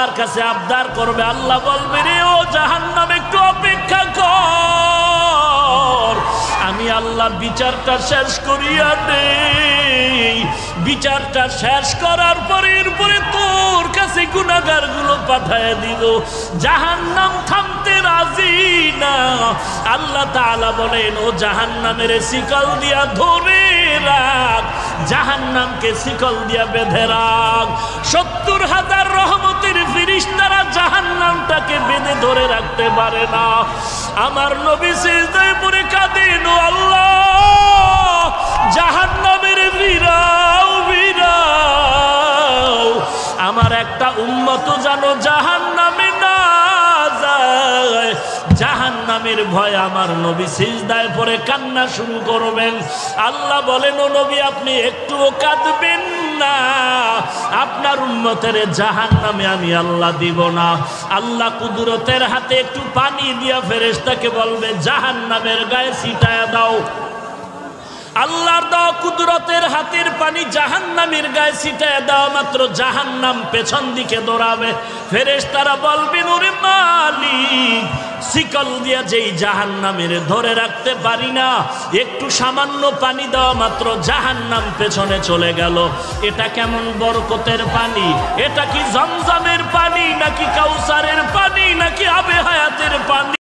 আল্লাহর কাছে আবদার করবে, আল্লাহ বলবে রে ও জাহান্নাম একটু অপেক্ষা কর, আমি আল্লাহ বিচারটা শেষ করিয়া নেই। বিচারটা শেষ করার পরে এরপরে তোর কাছে গুনাহগার গুলো পাঠায় দিব। জাহান্নাম থামতে রাজি না। আল্লাহ তাআলা বলেন ও জাহান্নামের শিকল দিয়া ধরে রাখ, জাহান্নামকে শিকল দিয়া বেঁধে রাখ। ৭০,০০০ রহমতের ফেরেশতারা জাহান্নামটাকে বেঁধে ধরে রাখতে পারে না। আমার নবী সিজদায় পড়ে কাঁদেন, ও আল্লাহ জাহান্নামের ভিড়াও ভিড়াও, আমার একটা উম্মত জানো জাহান্নামে না যায়। জাহান্নামের ভয় আমার নবী সিজদায় পড়ে কান্না শুরু করবেন। আল্লাহ বলেন ও নবী আপনি একটুও কাঁদবেন না, আপনার উম্মতের জাহান্নামে আমি আল্লাহ দিব না। আল্লাহ কুদরতের হাতে একটু পানি দিয়া ফেরেশতাকে বলবে জাহান্নামের গায়ে ছিটায়া দাও। আল্লাহর দাও কুদরতের হাতের পানি জাহান্নামের গায়ে ছিটায় দেওয়া মাত্র জাহান্নাম পেছন দিকে দৌড়াবে। ফেরেশতারা বলবেন ওরে মালিক, শিকল দিয়া যেই জাহান্নামের ধরে রাখতে পারি না, একটু সামান্য পানি দেওয়া মাত্র জাহান্নাম পেছনে চলে গেল। এটা কেমন বরকতের পানি? এটা কি জমজমের পানি নাকি কাউসারের পানি নাকি আবে হায়াতের পানি?